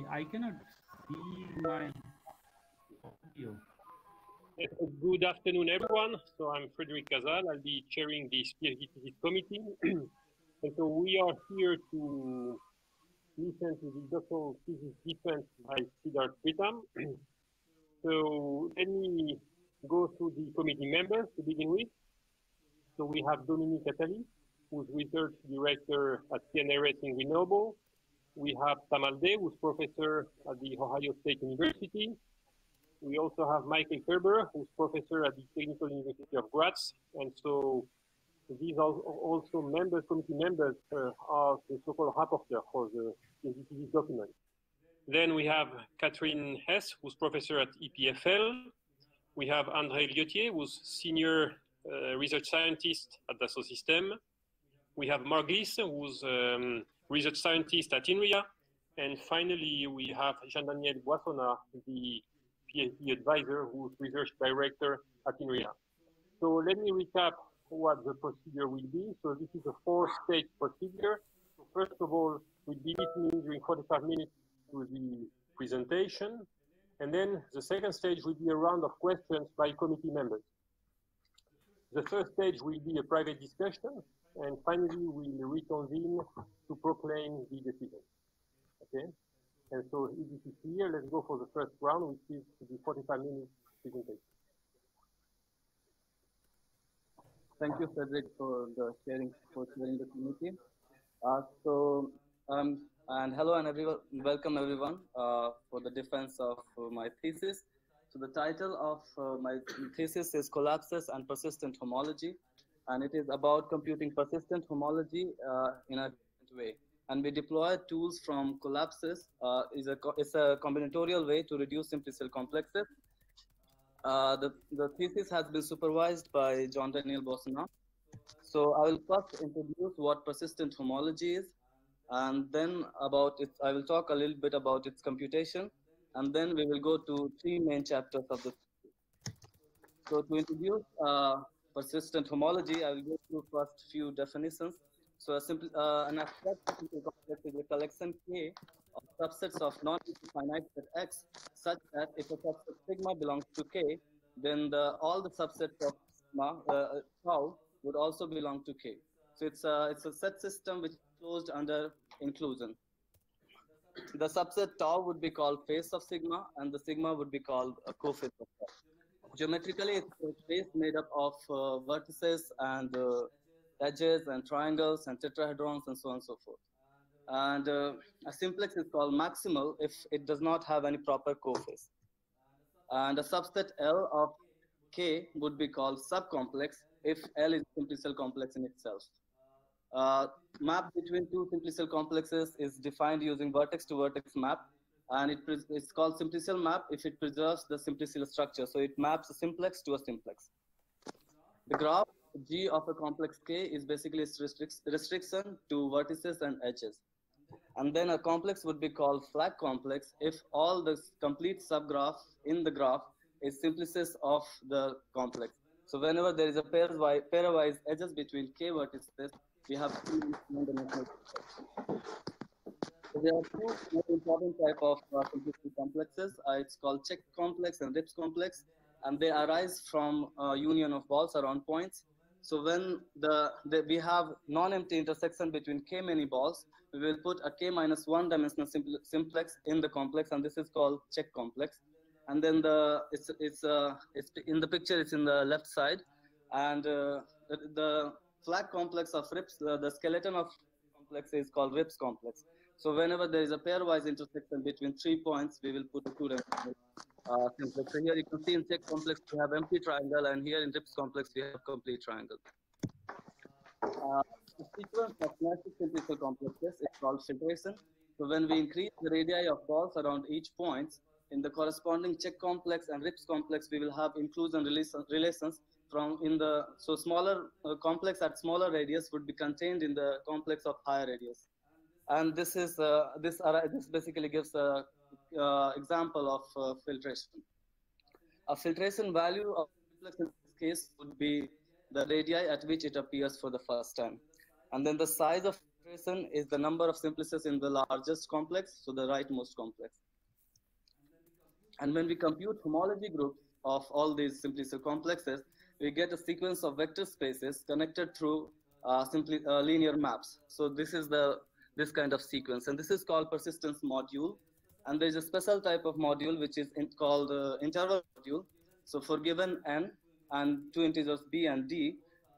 I cannot see my audio. Good afternoon, everyone. So I'm Frédéric Casal. I'll be chairing the PhD thesis committee. And so we are here to listen to the doctoral thesis defense by Siddharth Pritam. So let me go through the committee members to begin with. So we have Dominique Attali, who's research director at CNRS in Grenoble. We have Tamal Dey, who's professor at the Ohio State University. We also have Michael Kerber, who's professor at the Technical University of Graz. And so these are also members, committee members of the so-called rapporteur for the PhD document. Then we have Catherine Hess, who's professor at EPFL. We have André Liotier, who's senior research scientist at Dassault Systèmes. We have Marc Glies, who's research scientist at INRIA. And finally, we have Jean-Daniel Boissonnat, the PhD advisor, who's research director at INRIA. So let me recap what the procedure will be. So this is a 4-stage procedure. So first of all, we'll be listening during 45 minutes to the presentation. And then the second stage will be a round of questions by committee members. The third stage will be a private discussion. And finally, we'll reconvene to proclaim the decision. Okay? And so if this is clear, let's go for the first round, which is the 45 minutes presentation. Thank you, Frederick, for chairing the committee. And hello and everyone, welcome everyone for the defense of my thesis. So the title of my thesis is Collapses and Persistent Homology, and it is about computing persistent homology in a different way. And we deploy tools from collapses. It's a combinatorial way to reduce simplicial complexes. The thesis has been supervised by Jean-Daniel Boissonnat. So I will first introduce what persistent homology is, and then I will talk a little bit about its computation, and then we will go to 3 main chapters of the thesis. So to introduce persistent homology, I will go through first few definitions. So an abstract simple complex is a collection K of subsets of non-finite set X, such that if a subset sigma belongs to K, then all the subsets of sigma tau would also belong to K. So it's a set system which is closed under inclusion. The subset tau would be called face of sigma, and the sigma would be called a coface of tau. Geometrically, it's a space made up of vertices and edges and triangles and tetrahedrons and so on and so forth. And a simplex is called maximal if it does not have any proper coface. And a subset L of K would be called subcomplex if L is a simplicial complex in itself. Map between two simplicial complexes is defined using vertex-to-vertex map, and it's called simplicial map if it preserves the simplicial structure. So it maps a simplex to a simplex. The graph G of a complex K is basically its restriction to vertices and edges. And then a complex would be called flag complex if all the complete subgraph in the graph is simplices of the complex. So whenever there is a pairwise edges between K vertices, we have two non-dimensional. So there are two most important type of simplicity complexes. It's called check complex and Rips complex, and they arise from union of balls around points. So when we have non-empty intersection between K many balls, we will put a K minus 1 dimensional simplex in the complex, and this is called check complex. And then it's in the picture, it's in the left side, and the flag complex of Rips, the skeleton of complex is called Rips complex. So whenever there is a pairwise intersection between 3 points, we will put a 2-dimensional simplex. So here you can see in check complex we have empty triangle, and here in Rips complex we have complete triangle. The sequence of classic simplicial complexes is called filtration. So when we increase the radii of balls around each point, in the corresponding check complex and Rips complex, we will have inclusion relations so smaller complex at smaller radius would be contained in the complex of higher radius. And this basically gives a example of filtration. A filtration value of simplex in this case would be the radii at which it appears for the first time. And then the size of filtration is the number of simplices in the largest complex, so the rightmost complex. And when we compute homology groups of all these simplicity complexes, we get a sequence of vector spaces connected through linear maps. So this is this kind of sequence, and this is called persistence module. And there's a special type of module which is called interval module. So for given n and two integers b and d,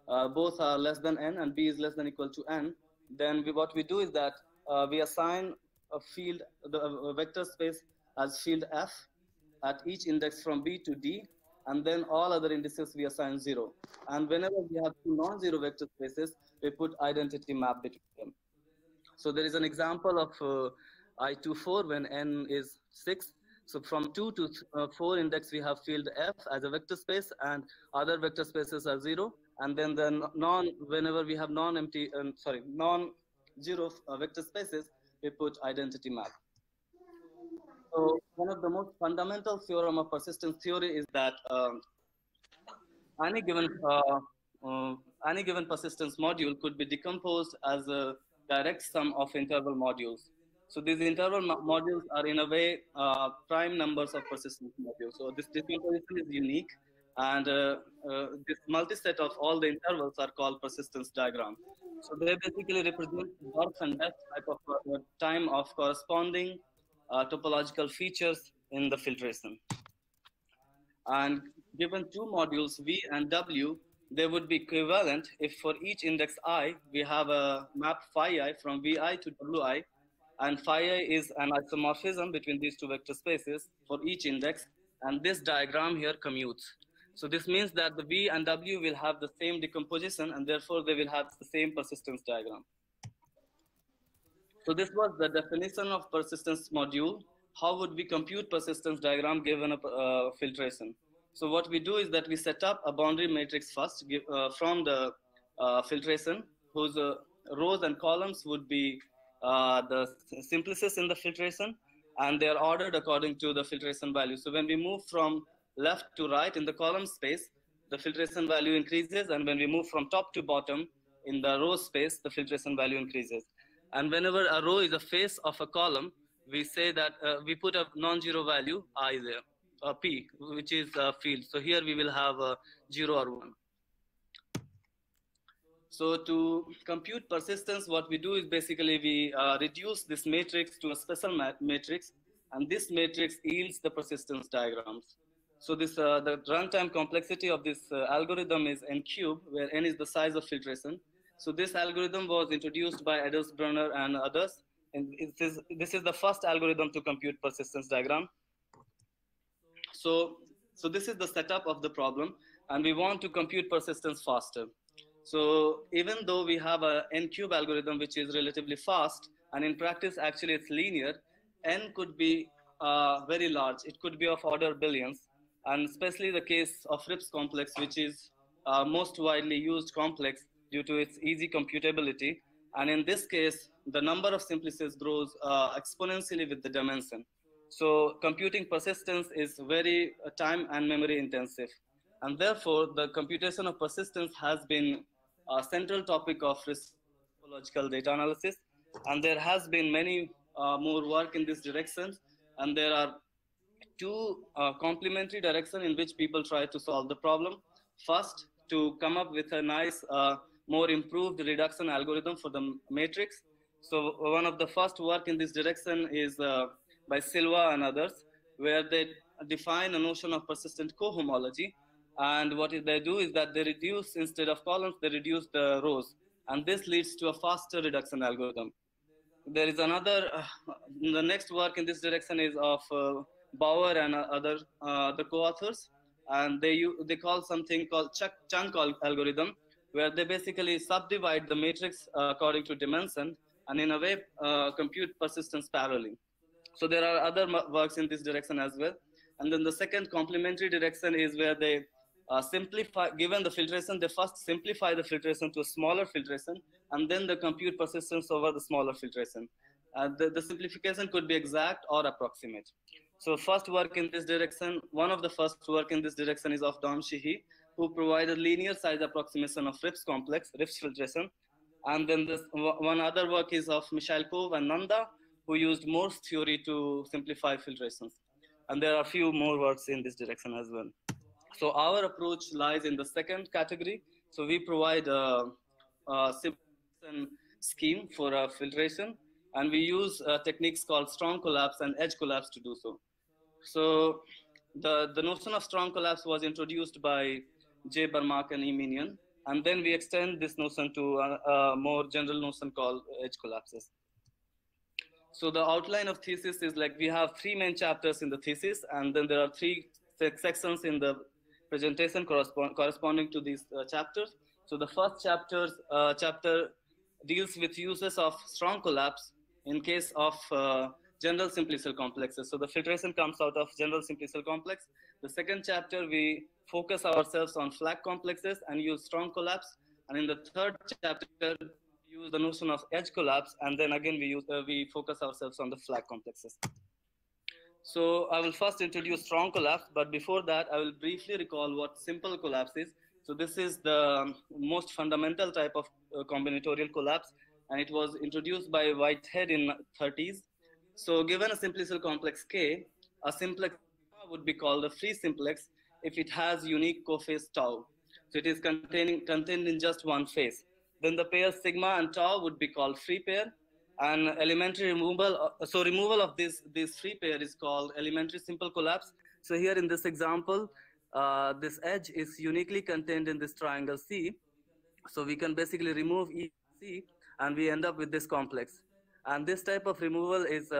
both are less than n and b is less than equal to n, then what we do is that we assign a field, a vector space as field f at each index from b to d, and then all other indices we assign 0. And whenever we have two non-zero vector spaces, we put identity map between them. So there is an example of I24 when n is 6. So from 2 to 4 index, we have field f as a vector space, and other vector spaces are 0. And then whenever we have non-zero vector spaces, we put identity map. So one of the most fundamental theorem of persistence theory is that any given persistence module could be decomposed as a direct sum of interval modules. So these interval modules are in a way prime numbers of persistence modules. So this decomposition is unique, and this multiset of all the intervals are called persistence diagram. So they basically represent birth and death type of time of corresponding topological features in the filtration. And given two modules V and W, they would be equivalent if for each index I, we have a map phi I from Vi to Wi, and phi I is an isomorphism between these two vector spaces for each index, and this diagram here commutes. So this means that the V and W will have the same decomposition, and therefore they will have the same persistence diagram. So this was the definition of persistence module. How would we compute persistence diagram given a filtration? So what we do is that we set up a boundary matrix first from the filtration, whose rows and columns would be the simplices in the filtration, and they are ordered according to the filtration value. So when we move from left to right in the column space, the filtration value increases, and when we move from top to bottom in the row space, the filtration value increases. And whenever a row is a face of a column, we say that we put a non-zero value I there, P, which is a field. So here we will have a 0 or 1. So to compute persistence, what we do is basically we reduce this matrix to a special matrix, and this matrix yields the persistence diagrams. So this the runtime complexity of this algorithm is n cube, where n is the size of filtration. So this algorithm was introduced by Adelsbrunner and others, and this is the first algorithm to compute persistence diagram. So this is the setup of the problem, and we want to compute persistence faster. So even though we have a n cube algorithm, which is relatively fast, and in practice actually it's linear, n could be very large. It could be of order billions, and especially the case of Rips complex, which is most widely used complex due to its easy computability. And in this case, the number of simplices grows exponentially with the dimension. So computing persistence is very time and memory intensive. And therefore, the computation of persistence has been a central topic of topological data analysis. And there has been many more work in this direction. And there are two complementary directions in which people try to solve the problem. First, to come up with a nice, more improved reduction algorithm for the matrix. So one of the first work in this direction is by Silva and others, where they define a notion of persistent cohomology. And what they do is that they reduce, instead of columns, they reduce the rows. And this leads to a faster reduction algorithm. There is another, the next work in this direction is of Bauer and other the co-authors. And they call something called chunk algorithm, where they basically subdivide the matrix according to dimension, and in a way compute persistence parallelly. So there are other works in this direction as well. And then the second complementary direction is where they simplify, given the filtration, they first simplify the filtration to a smaller filtration, and then they compute persistence over the smaller filtration. The simplification could be exact or approximate. So first work in this direction, one of the first work in this direction is of Don Sheehy, who provided linear size approximation of Rips complex, Rips filtration. And then this one other work is of Mikhailkov and Nanda, who used Morse theory to simplify filtrations. And there are a few more works in this direction as well. So our approach lies in the second category. So we provide a simplification scheme for filtration, and we use techniques called strong collapse and edge collapse to do so. So the notion of strong collapse was introduced by J. Barmak and E. Minion, and then we extend this notion to a more general notion called edge collapses. So the outline of thesis is like we have three main chapters in the thesis, and then there are three sections in the presentation corresponding to these chapters. So the first chapter deals with uses of strong collapse in case of general simplicial complexes. So the filtration comes out of general simplicial complex. The second chapter, we focus ourselves on flag complexes and use strong collapse. And in the third chapter, we use the notion of edge collapse. And then again, we focus ourselves on the flag complexes. So I will first introduce strong collapse, but before that, I will briefly recall what simple collapse is. So this is the most fundamental type of combinatorial collapse, and it was introduced by Whitehead in 30s. So given a simplicial complex K, a simplex would be called a free simplex if it has unique cophase tau. So it is contained in just one phase. Then the pair sigma and tau would be called free pair, and elementary removal. So removal of this free pair is called elementary simple collapse. So here in this example, this edge is uniquely contained in this triangle C. So we can basically remove EC, and we end up with this complex. And this type of removal is,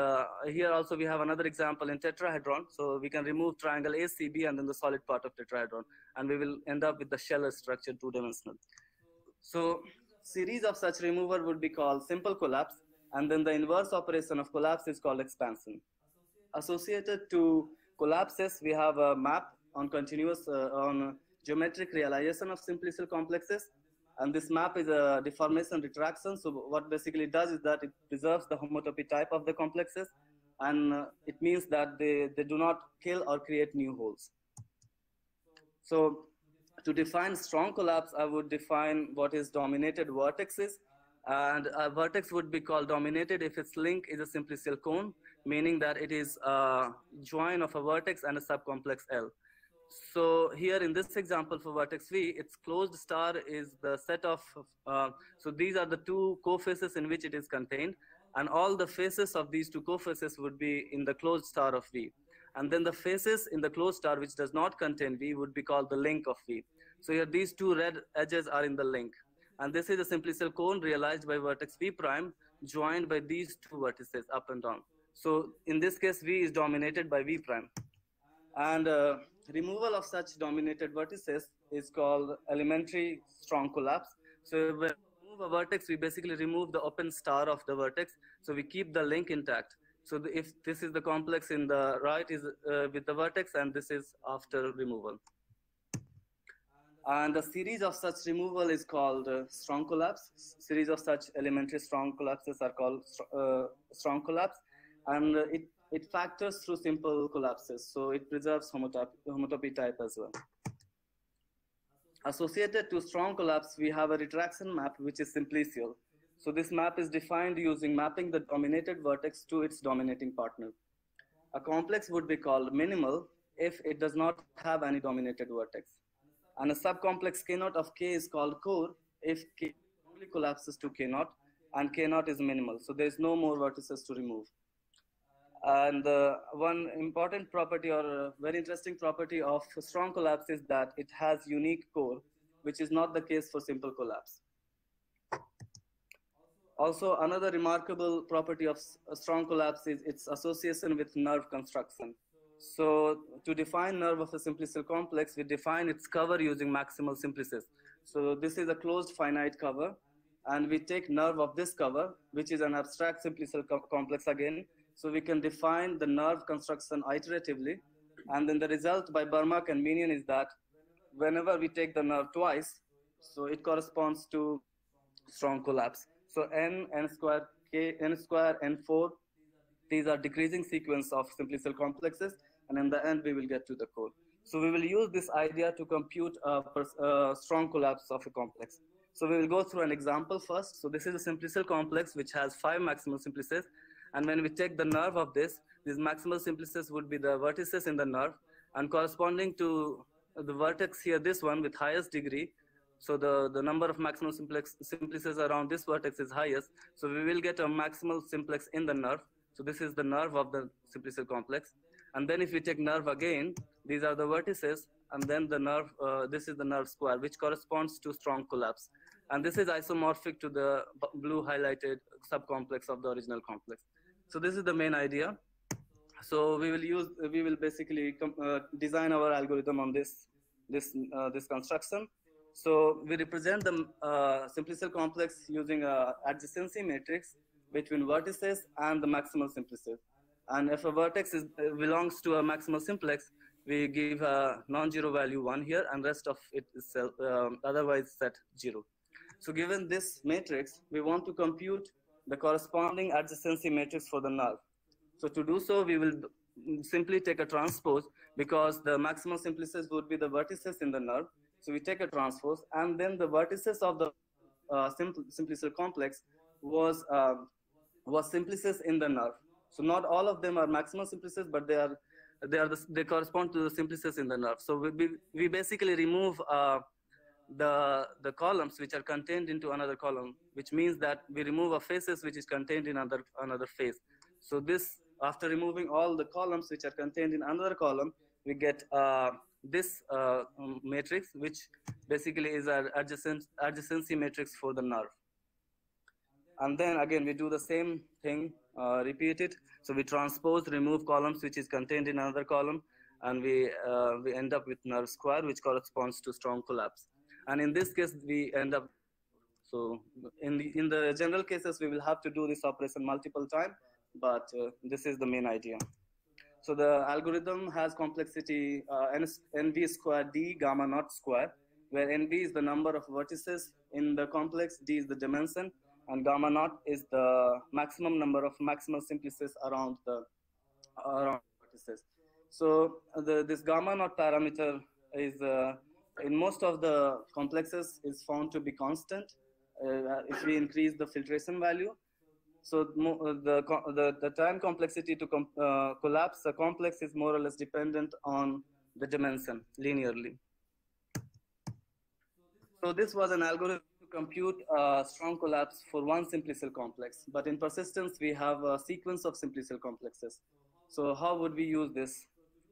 here also we have another example in tetrahedron. So we can remove triangle ACB and then the solid part of tetrahedron, and we will end up with the Scheller structure, two-dimensional. So series of such removal would be called simple collapse, and then the inverse operation of collapse is called expansion. Associated to collapses, we have a map on continuous, on geometric realization of simplicial complexes. And this map is a deformation retraction. So what basically does is that it preserves the homotopy type of the complexes. And it means that they do not kill or create new holes. So to define strong collapse, I would define what is dominated vertexes. And a vertex would be called dominated if its link is a simplicial cone, meaning that it is a join of a vertex and a subcomplex L. So here in this example for vertex V, its closed star is the set of, so these are the two cofaces in which it is contained, and all the faces of these two cofaces would be in the closed star of V. And then the faces in the closed star which does not contain V would be called the link of V. So here these two red edges are in the link. And this is a simplicial cone realized by vertex V prime joined by these two vertices up and down. So in this case, V is dominated by V prime. And removal of such dominated vertices is called elementary strong collapse. So when we remove a vertex, we basically remove the open star of the vertex. So we keep the link intact. So if this is the complex in the right is with the vertex, and this is after removal. And the series of such removal is called strong collapse. Series of such elementary strong collapses are called strong collapse. And it factors through simple collapses. So it preserves homotopy type as well. Associated to strong collapse, we have a retraction map, which is simplicial. So this map is defined using mapping the dominated vertex to its dominating partner. A complex would be called minimal if it does not have any dominated vertex. And a subcomplex K0 of K is called core if K only collapses to K0, and K0 is minimal. So there's no more vertices to remove. And one important property or a very interesting property of strong collapse is that it has unique core, which is not the case for simple collapse. Also, another remarkable property of a strong collapse is its association with nerve construction. So to define nerve of a simplicial complex, we define its cover using maximal simplices. So this is a closed finite cover, and we take nerve of this cover, which is an abstract simplicial complex again. So we can define the nerve construction iteratively. And then the result by Barmak and Minion is that whenever we take the nerve twice, so it corresponds to strong collapse. So n, n square, k, n square, n4, these are decreasing sequence of simplicial complexes, and in the end we will get to the core. So we will use this idea to compute a strong collapse of a complex. So we will go through an example first. So this is a simplicial complex which has 5 maximal simplices. And when we take the nerve of this, these maximal simplices would be the vertices in the nerve, and corresponding to the vertex here, this one with highest degree. So the number of maximal simplices around this vertex is highest. So we will get a maximal simplex in the nerve. So this is the nerve of the simplicial complex. And then if we take nerve again, these are the vertices, and then the nerve, this is the nerve square, which corresponds to strong collapse. And this is isomorphic to the blue highlighted subcomplex of the original complex. So this is the main idea. So we will basically design our algorithm on this construction. So we represent the simplicial complex using a adjacency matrix between vertices and the maximal simplices. And if a vertex belongs to a maximal simplex, we give a non-zero value 1 here, and rest of it is otherwise set 0. So given this matrix, we want to compute the corresponding adjacency matrix for the nerve. So to do so, we will simply take a transpose, because the maximal simplices would be the vertices in the nerve. So we take a transpose, and then the vertices of the simplicial complex was simplices in the nerve. So not all of them are maximal simplices, but they correspond to the simplices in the nerve. So we basically remove the columns which are contained into another column, which means that we remove a faces which is contained in another face. So this, after removing all the columns which are contained in another column, we get this matrix, which basically is our adjacency matrix for the nerve. And then again, we do the same thing, repeat it. So we transpose, remove columns which is contained in another column, and we end up with nerve square, which corresponds to strong collapse. And in this case, we end up, so in the general cases, we will have to do this operation multiple times, but this is the main idea. So the algorithm has complexity NV square D gamma naught square, where NV is the number of vertices in the complex, D is the dimension, and gamma naught is the maximum number of maximal simplices around vertices. So this gamma naught parameter is in most of the complexes is found to be constant if we increase the filtration value. So the time complexity to collapse a complex is more or less dependent on the dimension linearly. So this was an algorithm to compute strong collapse for one simplicial complex, but in persistence we have a sequence of simplicial complexes. So how would we use this?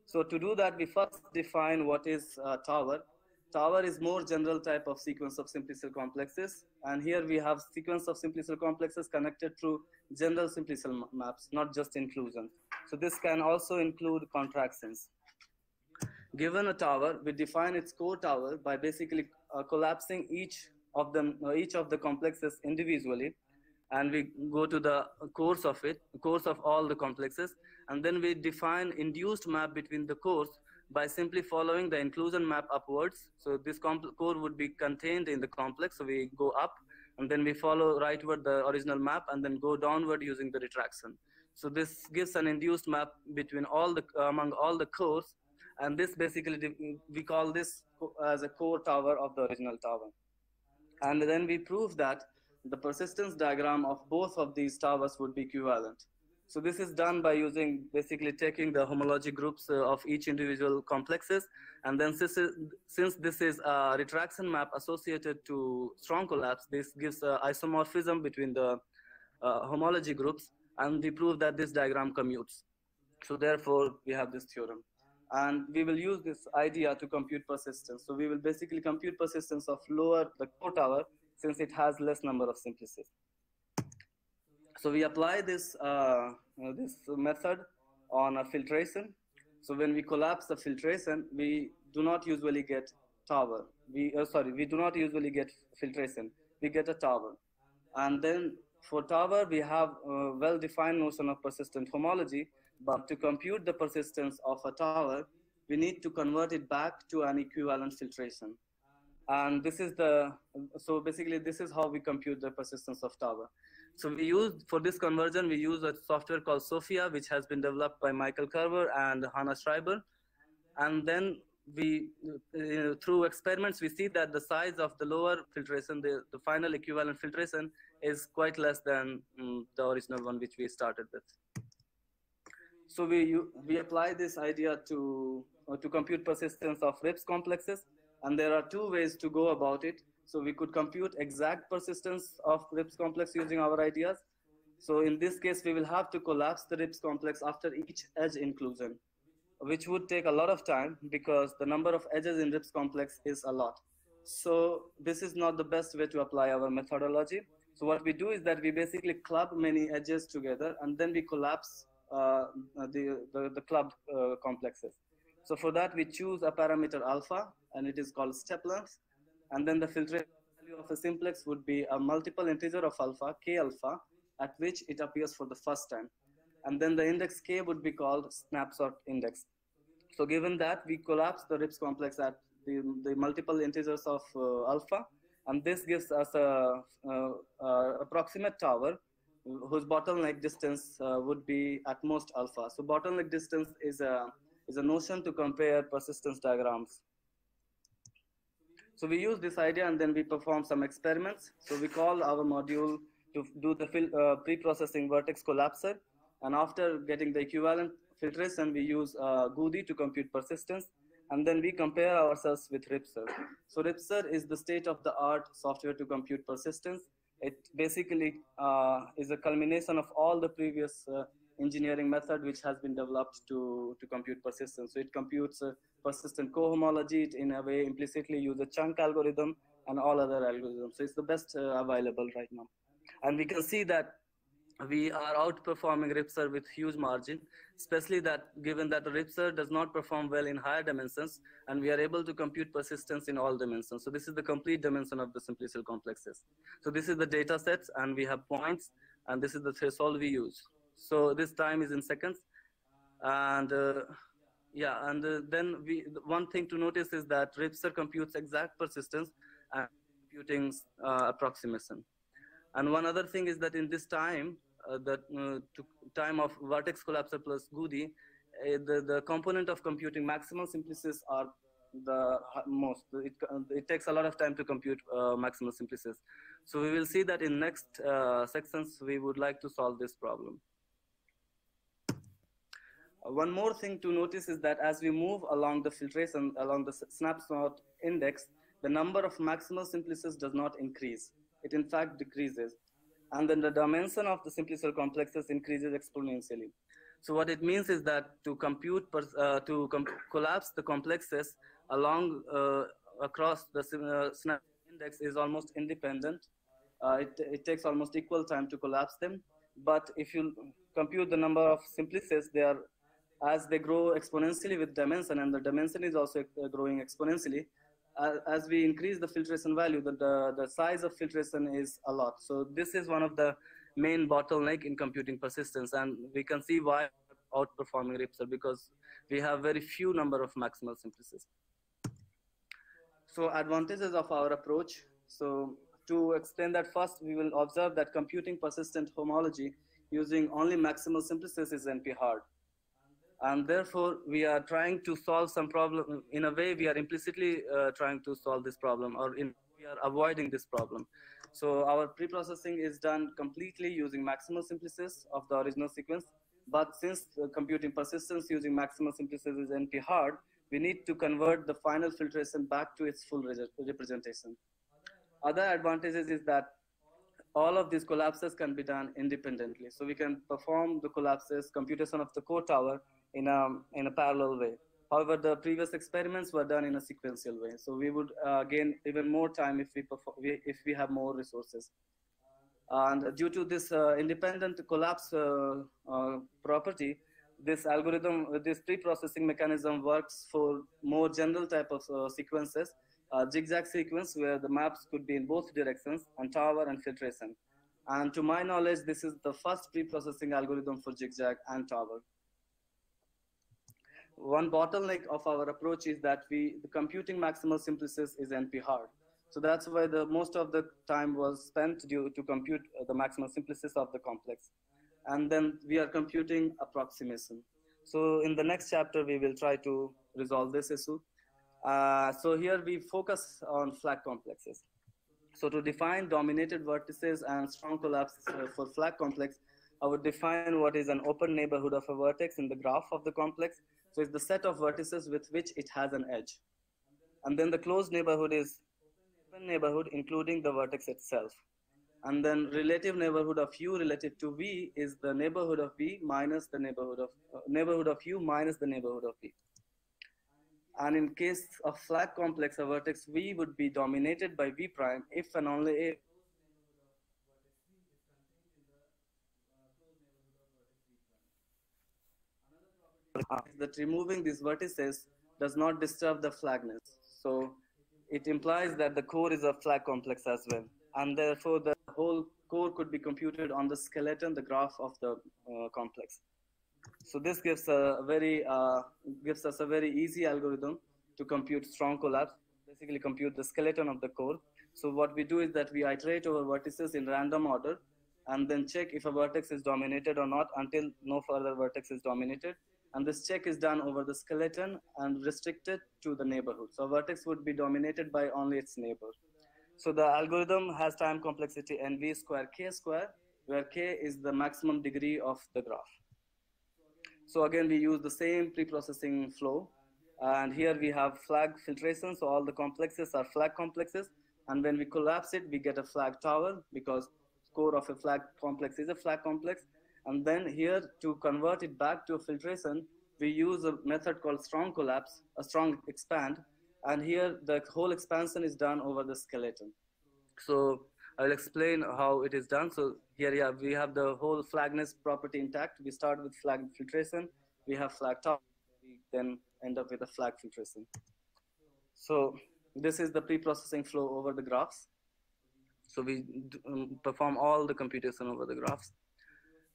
So to do that, we first define what is tower. Tower is more general type of sequence of simplicial complexes, and here we have sequence of simplicial complexes connected through general simplicial maps, not just inclusion. So this can also include contractions. Given a tower, we define its core tower by basically collapsing each of the complexes individually, and we go to the cores of all the complexes, and then we define induced map between the cores by simply following the inclusion map upwards. So this core would be contained in the complex, so we go up, and then we follow rightward the original map, and then go downward using the retraction. So this gives an induced map between among all the cores, and this basically, we call this as a core tower of the original tower. And then we prove that the persistence diagram of both of these towers would be equivalent. So this is done by basically taking the homology groups of each individual complexes, and then since this is a retraction map associated to strong collapse, this gives isomorphism between the homology groups, and we prove that this diagram commutes. So therefore, we have this theorem. And we will use this idea to compute persistence. So we will basically compute persistence of the core tower, since it has less number of simplices. So we apply this method on a filtration. So when we collapse the filtration, we do not usually get tower. We do not usually get filtration. We get a tower. And then for tower, we have a well-defined notion of persistent homology. But to compute the persistence of a tower, we need to convert it back to an equivalent filtration. And this is so basically this is how we compute the persistence of tower. So for this conversion, we use a software called Sophia, which has been developed by Michael Carver and Hannah Schreiber. And then we through experiments we see that the size of the lower filtration, the final equivalent filtration, is quite less than the original one which we started with. So we apply this idea to compute persistence of Rips complexes, and there are two ways to go about it. So we could compute exact persistence of Rips complex using our ideas. So in this case, we will have to collapse the Rips complex after each edge inclusion, which would take a lot of time because the number of edges in Rips complex is a lot. So this is not the best way to apply our methodology. So what we do is that we basically club many edges together, and then we collapse the clubbed complexes. So for that, we choose a parameter alpha, and it is called step length. And then the filtration value of a simplex would be a multiple integer of alpha, k alpha, at which it appears for the first time. And then the index k would be called snapshot index. So given that, we collapse the Rips complex at the multiple integers of alpha, and this gives us a approximate tower whose bottleneck distance would be at most alpha. So bottleneck distance is a notion to compare persistence diagrams. So we use this idea and then we perform some experiments. So we call our module to do the pre-processing vertex collapser, and after getting the equivalent filtration, we use Goody to compute persistence, and then we compare ourselves with Ripser. So Ripser is the state-of-the-art software to compute persistence. It basically is a culmination of all the previous engineering method which has been developed to compute persistence. So it computes persistent cohomology. It in a way implicitly uses a chunk algorithm and all other algorithms. So it's the best available right now. And we can see that we are outperforming Ripser with huge margin, especially that given that Ripser does not perform well in higher dimensions, and we are able to compute persistence in all dimensions. So this is the complete dimension of the simplicial complexes. So this is the data sets, and we have points, and this is the threshold we use. So this time is in seconds. And then one thing to notice is that Ripser computes exact persistence and computing approximation. And one other thing is that in this time, time of vertex collapser plus Goody, the component of computing maximal simplices are the most. It takes a lot of time to compute maximal simplices. So we will see that in next sections, we would like to solve this problem. One more thing to notice is that as we move along the filtration, along the snapshot index, the number of maximal simplices does not increase. It in fact decreases. And then the dimension of the simplicial complexes increases exponentially. So what it means is that to compute, collapse the complexes along across the snap index is almost independent. It takes almost equal time to collapse them. But if you compute the number of simplices, as they grow exponentially with dimension, and the dimension is also growing exponentially, as we increase the filtration value, the size of filtration is a lot. So this is one of the main bottleneck in computing persistence, and we can see why outperforming Ripser, because we have very few number of maximal simplices. So advantages of our approach. So to explain that, first we will observe that computing persistent homology using only maximal simplices is NP hard. And therefore, we are trying to solve some problem. In a way, we are implicitly trying to solve this problem, or we are avoiding this problem. So our pre-processing is done completely using maximal simplices of the original sequence. But since computing persistence using maximal simplices is NP hard, we need to convert the final filtration back to its full representation. Other advantages is that all of these collapses can be done independently. So we can perform the collapses, computation of the core tower in a parallel way. However, the previous experiments were done in a sequential way. So we would gain even more time if we have more resources. And due to this independent collapse property, this algorithm, this pre-processing mechanism works for more general type of sequences, zigzag sequence where the maps could be in both directions, and tower and filtration. And to my knowledge, this is the first pre-processing algorithm for zigzag and tower. One bottleneck of our approach is that the computing maximal simplices is NP hard. So that's why the most of the time was spent to compute the maximal simplices of the complex. And then we are computing approximation. So in the next chapter, we will try to resolve this issue. So here we focus on flag complexes. So to define dominated vertices and strong collapse for flag complex, I would define what is an open neighborhood of a vertex in the graph of the complex. So it's the set of vertices with which it has an edge. And then the closed neighborhood is open neighborhood including the vertex itself. And then relative neighborhood of u relative to v is the neighborhood of v minus the neighborhood of u minus the neighborhood of v. And in case of flag complex, a vertex v would be dominated by v prime if and only if that removing these vertices does not disturb the flagness. So it implies that the core is a flag complex as well. And therefore, the whole core could be computed on the skeleton, the graph of the complex. So this gives us a very easy algorithm to compute strong collapse, basically compute the skeleton of the core. So what we do is that we iterate over vertices in random order and then check if a vertex is dominated or not until no further vertex is dominated. And this check is done over the skeleton and restricted to the neighborhood. So a vertex would be dominated by only its neighbor. So the algorithm has time complexity nv square k square, where k is the maximum degree of the graph. So again, we use the same pre-processing flow. And here we have flag filtration. So all the complexes are flag complexes. And when we collapse it, we get a flag tower because core of a flag complex is a flag complex. And then here to convert it back to a filtration, we use a method called strong collapse, a strong expand. And here the whole expansion is done over the skeleton. So I'll explain how it is done. So here, yeah, we have the whole flagness property intact. We start with flag filtration. We have flag top. We then end up with a flag filtration. So this is the pre-processing flow over the graphs. So we perform all the computation over the graphs.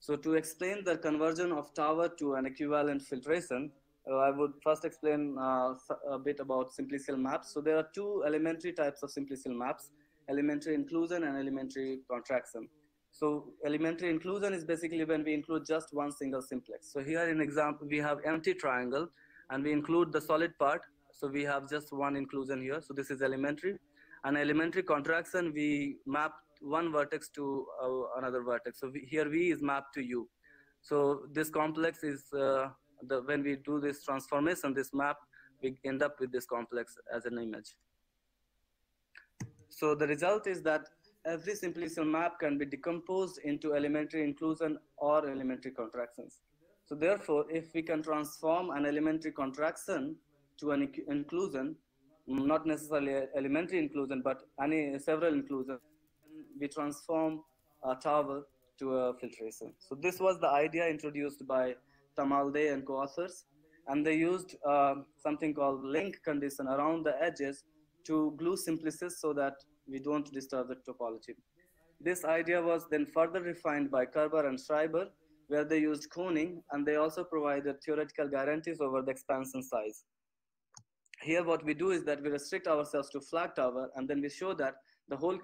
So to explain the conversion of tower to an equivalent filtration, I would first explain a bit about simplicial maps. So there are two elementary types of simplicial maps: elementary inclusion and elementary contraction. So elementary inclusion is basically when we include just one single simplex. So here in example, we have empty triangle and we include the solid part. So we have just one inclusion here. So this is elementary. And elementary contraction, we map one vertex to another vertex. So here V is mapped to U. So this complex is, when we do this transformation, this map, we end up with this complex as an image. So the result is that every simplicial map can be decomposed into elementary inclusion or elementary contractions. So therefore, if we can transform an elementary contraction to an inclusion, not necessarily elementary inclusion, but several inclusions, we transform a tower to a filtration. So this was the idea introduced by Tamalde and co-authors, and they used something called link condition around the edges to glue simplices so that we don't disturb the topology. This idea was then further refined by Kerber and Schreiber, where they used coning, and they also provided theoretical guarantees over the expansion size. Here what we do is that we restrict ourselves to flag tower, and then we show that the whole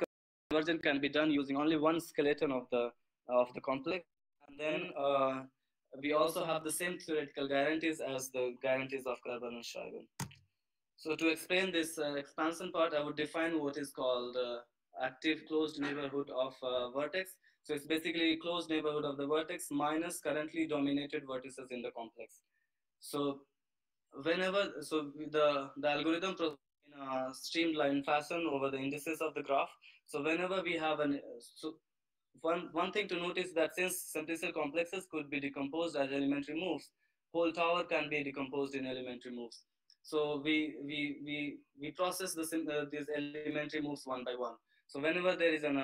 conversion can be done using only one skeleton of the complex. And then we also have the same theoretical guarantees as the guarantees of Kerber and Schreiber. So to explain this expansion part, I would define what is called active closed neighborhood of vertex. So it's basically closed neighborhood of the vertex minus currently dominated vertices in the complex. So the algorithm in a streamlined fashion over the indices of the graph. So whenever we have one thing to notice that since simplicial complexes could be decomposed as elementary moves, whole tower can be decomposed in elementary moves. So we process these elementary moves one by one. So whenever there is an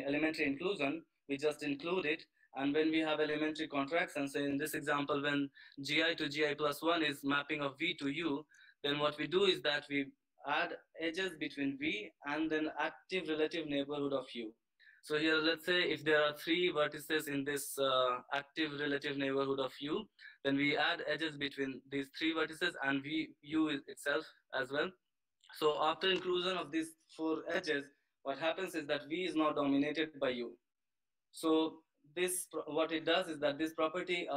elementary inclusion, we just include it. And when we have elementary contraction, so in this example, when gi to gi plus 1 is mapping of v to u, then what we do is that we add edges between v and then active relative neighborhood of u. So here, let's say if there are 3 vertices in this active relative neighborhood of u, then we add edges between these 3 vertices and u itself as well. So after inclusion of these 4 edges, what happens is that v is now dominated by u. So this, what it does is that this property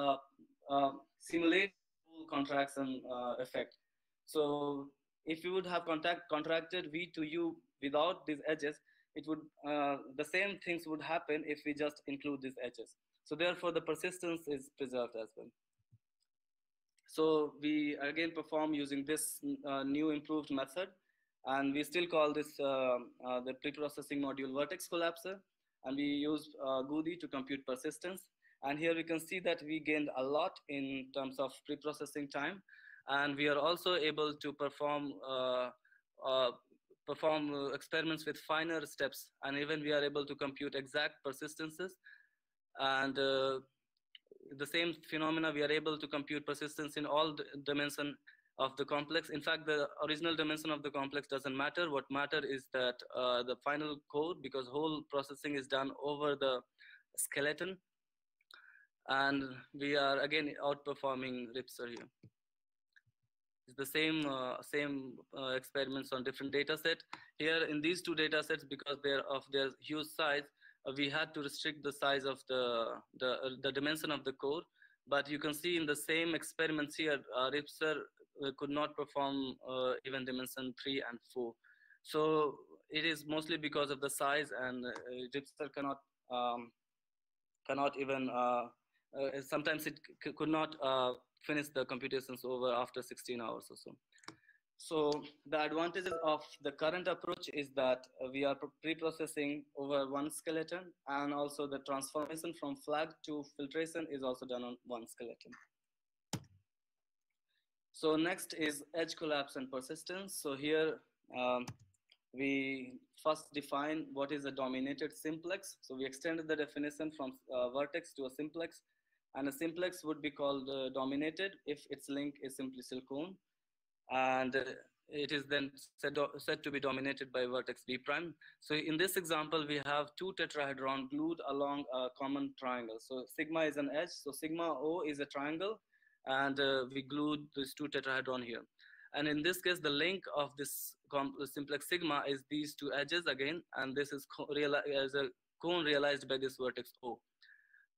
simulates full contraction effect. So if you would have contracted V to U without these edges, it would the same things would happen if we just include these edges. So therefore, the persistence is preserved as well. So we again perform using this new improved method, and we still call this the pre-processing module vertex collapser, and we use Goody to compute persistence. And here we can see that we gained a lot in terms of pre-processing time, and we are also able to perform experiments with finer steps, and even we are able to compute exact persistences. And the same phenomena, we are able to compute persistence in all dimension of the complex. In fact, the original dimension of the complex doesn't matter. What matter is that the final code, because whole processing is done over the skeleton. And we are again outperforming RIPSR here. It's the same experiments on different data set. Here in these two data sets, because they're of their huge size, we had to restrict the size of the dimension of the core. But you can see in the same experiments here, RIPSR could not perform even dimension 3 and 4. So it is mostly because of the size, and RIPSR cannot even, sometimes it could not finish the computations over after 16 hours or so. So the advantages of the current approach is that we are pre-processing over one skeleton, and also the transformation from flag to filtration is also done on one skeleton. So next is edge collapse and persistence. So here we first define what is a dominated simplex. So we extended the definition from vertex to a simplex, and a simplex would be called dominated if its link is simplicial cone, and it is then said to be dominated by vertex B prime. So in this example, we have two tetrahedron glued along a common triangle. So sigma is an edge, so sigma O is a triangle, and we glued these two tetrahedron here. And in this case, the link of this simplex sigma is these two edges again, and this is as a cone realized by this vertex O.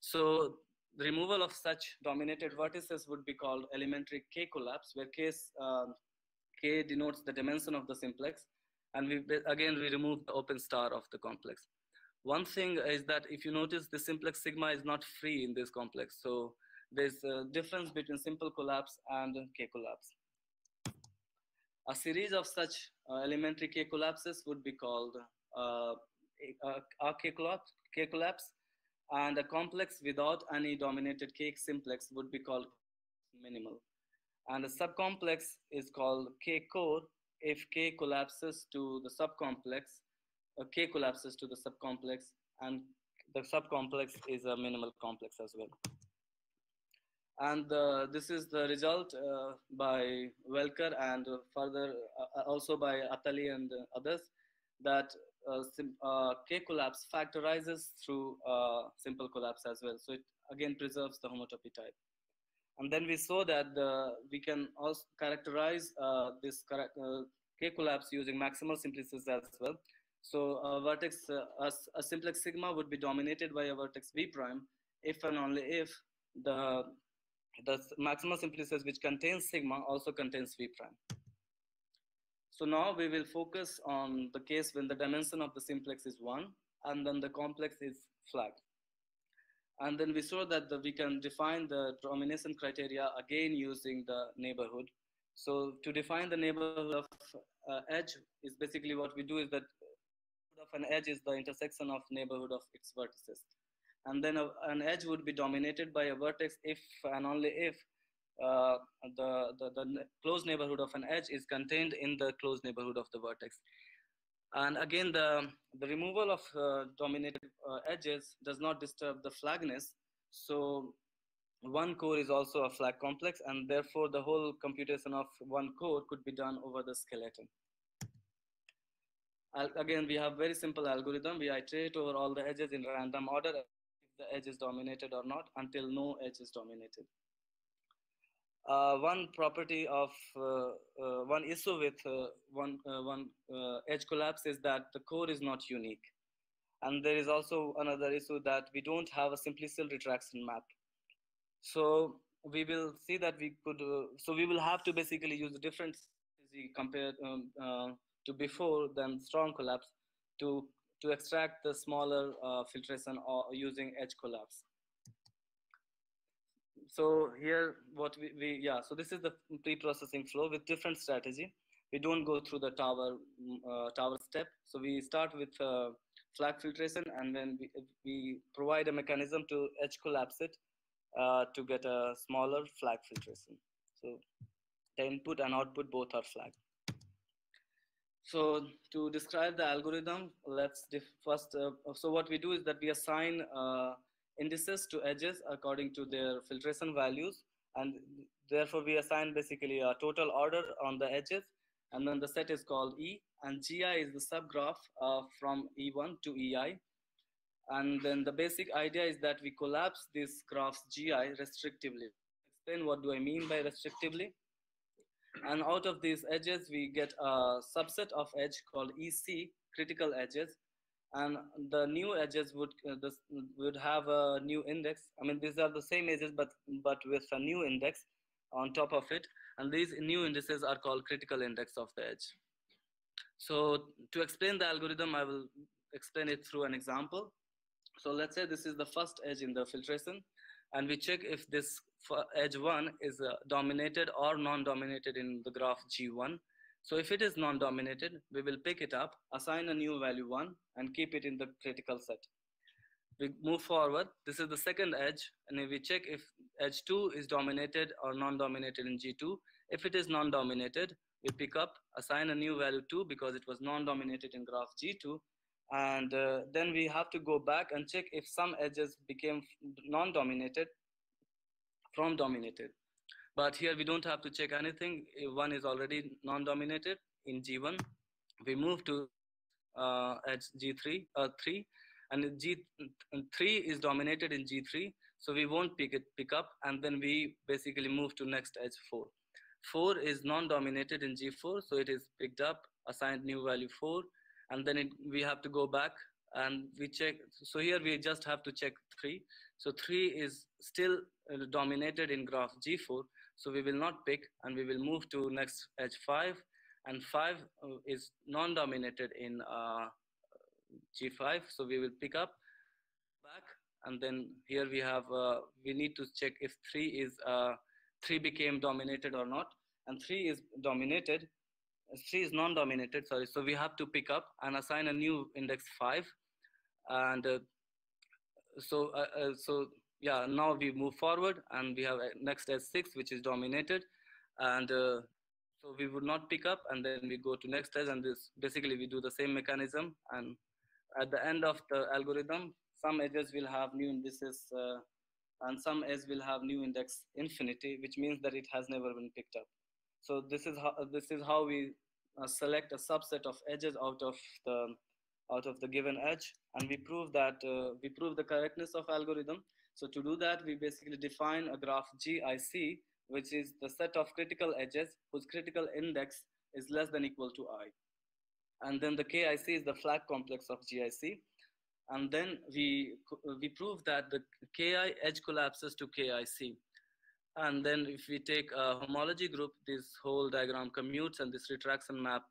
So the removal of such dominated vertices would be called elementary K collapse, where K denotes the dimension of the simplex, and we remove the open star of the complex. One thing is that if you notice, the simplex sigma is not free in this complex, so there's a difference between simple collapse and K collapse. A series of such elementary K collapses would be called K collapse, and a complex without any dominated K simplex would be called minimal. And the subcomplex is called K core if K collapses to the subcomplex, K collapses to the subcomplex, and the subcomplex is a minimal complex as well. And this is the result by Welker and further also by Attali and others, that K collapse factorizes through simple collapse as well. So it again preserves the homotopy type. And then we saw that we can also characterize this K collapse using maximal simplices as well. So a vertex, a simplex sigma would be dominated by a vertex V prime if and only if the maximal simplices which contains sigma also contains V prime. So now we will focus on the case when the dimension of the simplex is 1 and then the complex is flagged. And then we saw that we can define the domination criteria again using the neighborhood. So to define the neighborhood of edge is basically what we do is that of an edge is the intersection of neighborhood of its vertices. And then an edge would be dominated by a vertex if and only if the closed neighborhood of an edge is contained in the closed neighborhood of the vertex. And again, the removal of dominated edges does not disturb the flagness. So one core is also a flag complex, and therefore the whole computation of one core could be done over the skeleton. Again, we have very simple algorithm. We iterate over all the edges in random order if the edge is dominated or not until no edge is dominated. One property of one issue with one edge collapse is that the core is not unique. And there is also another issue that we don't have a simplicial retraction map. So we will see that we could, so we will have to basically use different strategy compared to before than strong collapse to extract the smaller filtration or using edge collapse. So here what so this is the pre-processing flow with different strategy. We don't go through the tower step. So we start with flag filtration, and then we provide a mechanism to edge collapse it to get a smaller flag filtration. So the input and output both are flagged. So to describe the algorithm, let's first, so what we do is that we assign indices to edges according to their filtration values. And therefore we assign basically a total order on the edges. And then the set is called E, and GI is the subgraph from E1 to EI. And then the basic idea is that we collapse these graphs GI restrictively. Explain what do I mean by restrictively. And out of these edges, we get a subset of edge called EC, critical edges. And the new edges would have a new index. I mean, these are the same edges, but with a new index on top of it. And these new indices are called critical index of the edge. So to explain the algorithm, I will explain it through an example. So let's say this is the first edge in the filtration, and we check if this edge 1 is dominated or non-dominated in the graph G1. So if it is non-dominated, we will pick it up, assign a new value 1, and keep it in the critical set. We move forward. This is the second edge, and we check if edge 2 is dominated or non-dominated in G2. If it is non-dominated, we pick up, assign a new value 2 because it was non-dominated in graph G2. And then we have to go back and check if some edges became non-dominated from dominated. But here we don't have to check anything. If one is already non-dominated in G1, we move to edge G3, 3, and G3 is dominated in G3, so we won't pick up, and then we basically move to next edge 4. 4 is non-dominated in G4, so it is picked up, assigned new value 4, and then we have to go back and we check. So here we just have to check 3. So 3 is still dominated in graph G4, so we will not pick, and we will move to next edge 5, and 5 is non-dominated in G5, so we will pick up back, and then here we have we need to check if 3 became dominated or not, and 3 is dominated. 3 is non-dominated, sorry, so we have to pick up and assign a new index 5, and so yeah, now we move forward, and we have next edge 6, which is dominated, and so we would not pick up, and then we go to next edge, and this basically we do the same mechanism, and at the end of the algorithm, some edges will have new indices, and some edges will have new index infinity, which means that it has never been picked up. So this is how we select a subset of edges out of the given edge, and we prove the correctness of algorithm. So to do that, we basically define a graph GIC, which is the set of critical edges whose critical index is less than equal to I. And then the KIC is the flag complex of GIC. And then we prove that the KI edge collapses to KIC. And then if we take a homology group, this whole diagram commutes, and this retraction map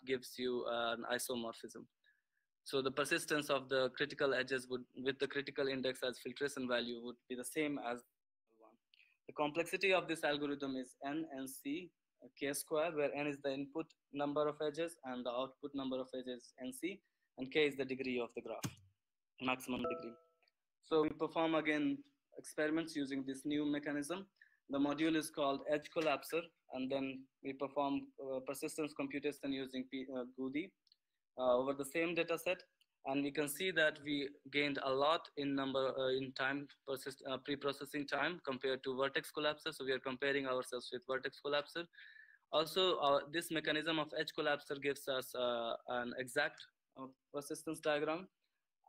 gives you an isomorphism. So the persistence of the critical edges with the critical index as filtration value would be the same as 1. The complexity of this algorithm is N and C K square, where N is the input number of edges and the output number of edges NC, and K is the degree of the graph, maximum degree. So we perform again experiments using this new mechanism. The module is called edge collapser, and then we perform persistence computation using GUDI over the same data set, and we can see that we gained a lot in pre-processing time compared to vertex collapser. So we are comparing ourselves with vertex collapser. Also, this mechanism of edge collapser gives us an exact persistence diagram.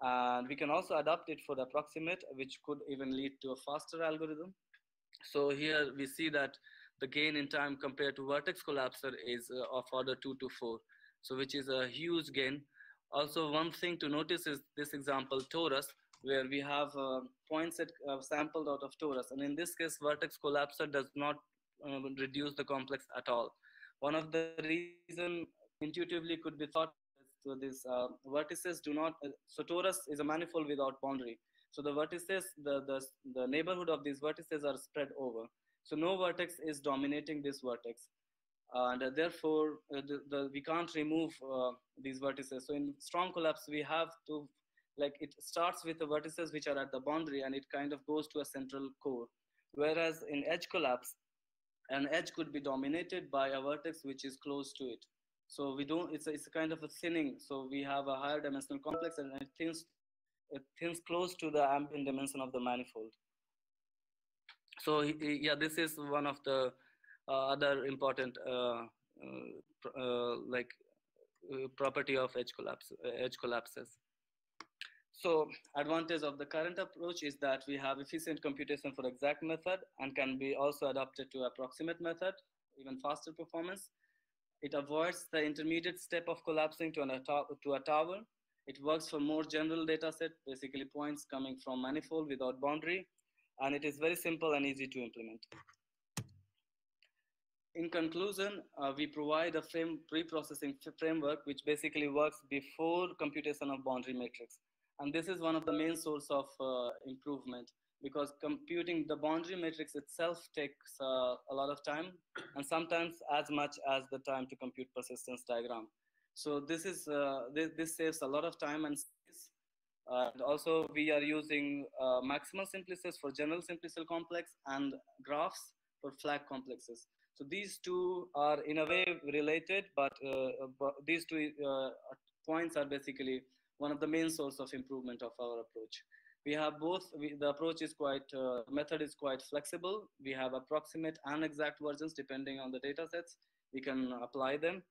And we can also adapt it for the approximate, which could even lead to a faster algorithm. So here we see that the gain in time compared to vertex collapser is of order 2 to 4, so which is a huge gain. Also, one thing to notice is this example torus, where we have points sampled out of torus, and in this case vertex collapser does not reduce the complex at all. One of the reason intuitively could be thought so these vertices do not, so torus is a manifold without boundary. So the vertices, the neighborhood of these vertices are spread over. So no vertex is dominating this vertex. And therefore, we can't remove these vertices. So in strong collapse, we have to, like it starts with the vertices which are at the boundary and it kind of goes to a central core. Whereas in edge collapse, an edge could be dominated by a vertex which is close to it. So we don't, it's a kind of a thinning. So we have a higher dimensional complex and it thins close to the ambient dimension of the manifold. So yeah, this is one of the other important property of edge collapses. So advantage of the current approach is that we have efficient computation for exact method and can be also adapted to approximate method, even faster performance. It avoids the intermediate step of collapsing to a tower. It works for more general data set, basically points coming from manifold without boundary, and it is very simple and easy to implement. In conclusion, we provide a pre-processing framework which basically works before computation of boundary matrix. And this is one of the main source of improvement because computing the boundary matrix itself takes a lot of time and sometimes as much as the time to compute persistence diagram. So this is this saves a lot of time and space. And also we are using maximal simplices for general simplicial complex and graphs for flag complexes. So these two are in a way related, but these two points are basically one of the main source of improvement of our approach. We have both, the approach is quite, method is quite flexible. We have approximate and exact versions depending on the data sets. We can apply them.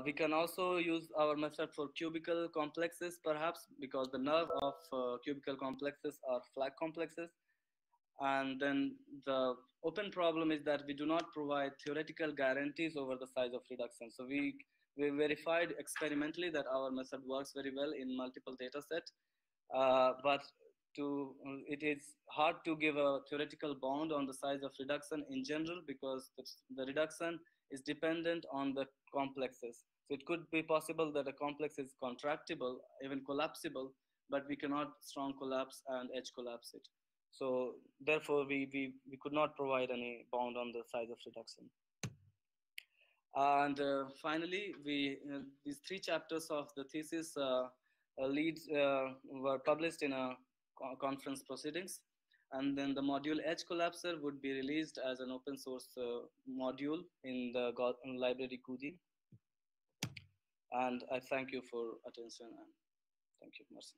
We can also use our method for cubical complexes, perhaps, because the nerve of cubical complexes are flag complexes. And then the open problem is that we do not provide theoretical guarantees over the size of reduction. So we verified experimentally that our method works very well in multiple data sets, but it is hard to give a theoretical bound on the size of reduction in general because the reduction is dependent on the complexes. So it could be possible that a complex is contractible, even collapsible, but we cannot strong collapse and edge collapse it. So therefore, we could not provide any bound on the size of reduction. And finally, these 3 chapters of the thesis were published in a conference proceedings. And then the module Edge Collapser would be released as an open source module in the library Kudi. And I thank you for attention and thank you, Mercy.